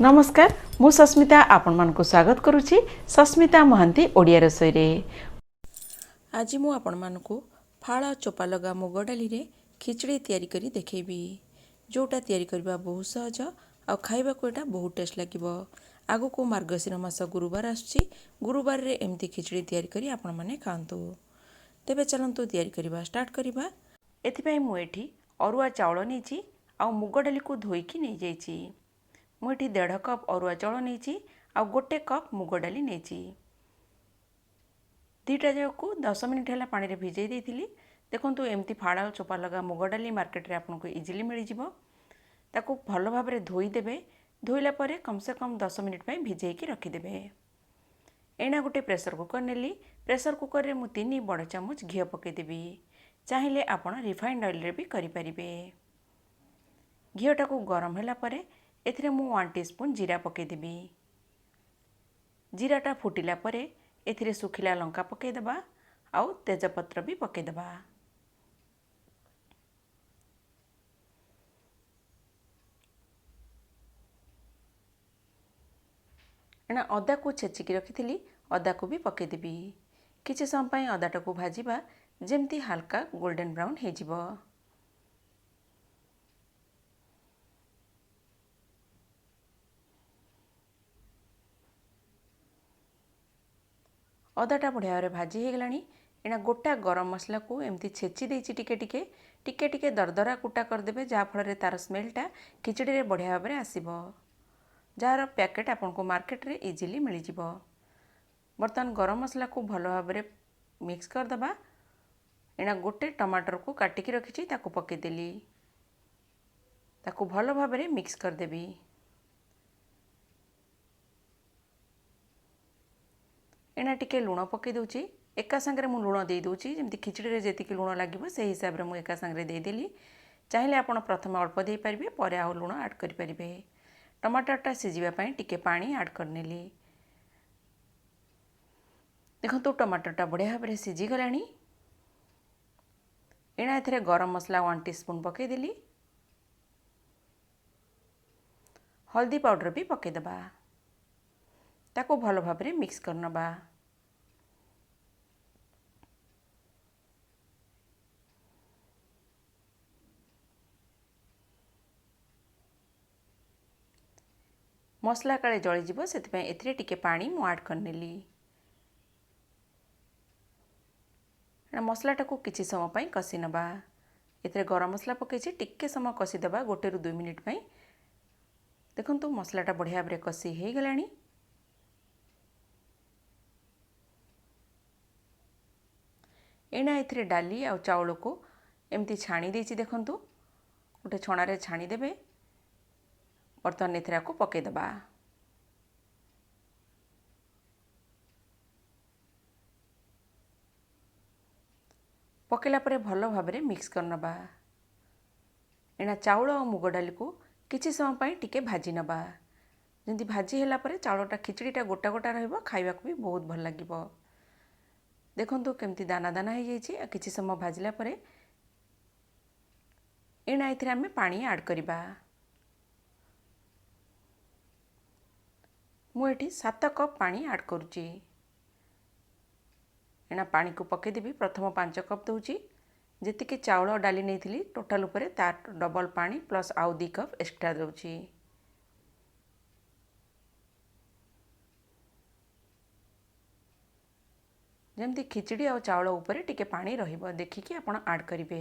नमस्कार मु सस्मिता आपण मानकु स्वागत करुछि सस्मिता महांती ओडिया रसोई रे। आज मु आपण मानकु फाळ चोपा लगा मुग डाली रे खिचड़ी तयारी करी देखेबी जोटा तयारी करबा बहुत सहज आ खाइबा को एटा बहुत टेस्ट लागिबो। आगु को मार्गशीर मास गुरुवार आछि गुरुवार रे एमती खिचड़ी तयारी करी आपण माने खांतु। तेबे चलंतु तयारी करबा स्टार्ट करबा। एथि पई मु एठी अरुआ चावल नेछि आ मुग डाली को धोईकी नै जाईछि। मुझे 1.5 कप अरुआ चाउल नहीं आ 1 कप मुग डाली नहीं दीटा जाक 10 मिनिट है पानी रे भिजई देती। देखो एमती फाड़ चोपा लगा मुग डाली मार्केट रे आपको इजिली मिल जाको भल भाव में धोईदेवे। धोइला परे कम से कम 10 मिनिट पर भिजेकी रखिदेवे। एना गोटे प्रेसर कुकर नेली। प्रेसर कुकर रे मु 3 बड़ चामच घी पकईदेवी। चाहिए आपण रिफाइंड ऑयल रे भी करि परिबे। घीटा को गरम होला परे एथिरे मु 1 टीस्पून जीरा पकईदेवी। जीराटा फुटिला परे एथिरे सुखिला लंका पकईदेबा आउ तेजपत्र भी पकईदेबा। एना अदा को छेचिकी रखिथिली अदा को भी पकईदेवी। किछि समय पई अदाटा को भाजिबा जेमती हल्का गोल्डन ब्राउन हे जिवो। अदाटा बढ़िया भाव भाजी हो गलानी। एना गोटा गरम मसला को एमती छेची देछि टिके दरदरा कुटा करदेबे जहाँफल तार स्मेलटा खिचड़ी रे बढ़िया भाव में आसीबो। जार पैकेट आपन को मार्केट रे इजिली मिल जिवो। बर्तमान गरम मसला को भल भाव में मिक्स करदबा। एना गोटे टमाटर को काटिकी रखिछि ताको पकई देली। ताको भल भाव में मिक्स करदेबी। एना टिके लुण पकई दूची। एका संगे मु लुण दे दूची जेमती खिचड़ी रे जेतिकी लुण लागिबो से हिसाब रे मु एका संगे दे देली। चाहिए आपण प्रथम अल्प दे परिबे परे आ लुण ऐड करि परिबे। टमाटरटा सिझिबा पई टिके पानी ऐड करनेली। देखंतु टमाटरटा बढ़िया भाव में सिझी गलानी। एना एथिरे गरम मसला 1 टीस्पून पकई देली। हल्दी पाउडर भी पकई देबा। ताको भल भाव में मिक्स करनबा। मसला काले जली जिवो सेति एथिरे टिके पानी मु ऐड करनेली। मसलाटा को किछि समय पई कसी नबा। एथिरे गरम मसला पकईछि टिके समय कसी देबा 1 ରୁ 2 मिनिट पई। देखंतु मसलाटा बढ़िया भाव में कसी हे गलानी। एना एथिरे डाली आ चाउल को एमती छाणी देछि। देखंतु गोटे छणा रे छाणी देबे। बर्तमान एथिरा को पकई देबा। पकेला परे भल भाव में मिक्स करनबा। एना चाउल और मुग डाली को किछि समय पई टिके भाजी नबा। जेंती भाजी होला परे चाउलटा खिचड़ीटा गोटा गोटा रहइबो खाइबा को भी बहुत भल लागिबो। देखंतु केमती दाना दाना हे जाइछि। आ किछि समय भाजिला परे एना एथिरे हमें पानी ऐड करिबा। मु एठी 7 कप पानी ऐड करूची। एना पानी को पकई देबी। प्रथम 5 कप दूची। जेतिके चाउल और डाली नहीं थी टोटाल उपरे तार डबल पानी प्लस आउ 2 कप एक्स्ट्रा दूची। जेमती खिचड़ी और चाउल उपरे टिके पानी रहिबो देखिकी आपण ऐड करिवे।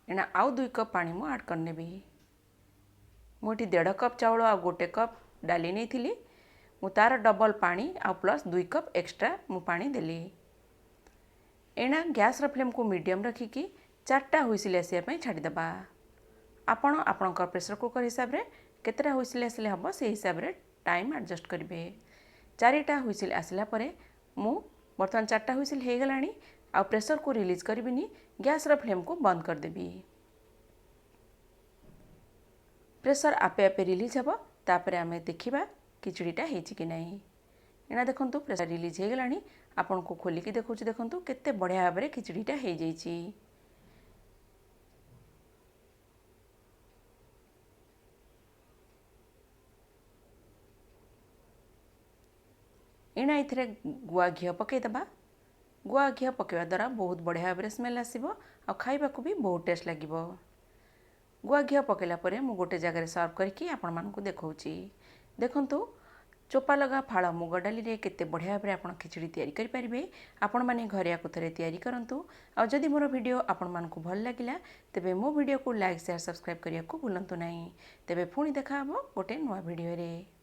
एना आउ 2 कप पानी मु ऐड करनेबी। मुठी 1.5 कप चाउल आ 1 कप डाली नहीं थी मु तार डबल पानी आ प्लस 2 कप एक्स्ट्रा मु पानी देली। एना गैस र फ्लेम को मीडियम रखिकी 4टा हुइसिल आसिया पई छाडी दबा। आपण आपणकर प्रेशर कुकर हिसाब रे केतेटा हुइसिल आसिले हबो से हिसाब रे टाइम एडजस्ट करिवे। 4टा हुइसिल आसिला परे मु बर्तमान 4टा हुइसिल हे गलानी आ प्रेशर को रिलीज करबिनी। गैस र फ्लेम को बंद कर देबी। प्रेशर आपे आपे रिलीज हबो। तापरे आमे देखिबा खिचड़ीटा हेछि कि नहीं। एना देखंतु प्रेशर रिलीज हे गलानी। आपन को खोलिकी देखौछि। देखंतु केते बढ़िया भाव में खिचड़ीटा हे जाइछि। एणा एथिरे गुआ घी पकईदेबा। गुआ घी पकड़ा द्वारा बहुत बढ़िया भाव में स्मेल आसो आ खाइबा भी बहुत टेस्ट लगे। गुआ घी पकईला मु गोटे जगार सर्व करके आपण मानकु देखौची। देखंतु चोपा लगा फाड़ मुग डाली रे केते बढ़िया भाव में खिचड़ी तैयारी करि परिबे। आपण माने घरे आकु थरे तैयारी करंतु। आ जदि मोर वीडियो आपण मानकु भल लागिला तेबे मो वीडियो को लाइक शेयर सब्सक्राइब करिया को भूलंतु नाही। तेबे पुणी देखा हबो गोटे नवा वीडियो रे।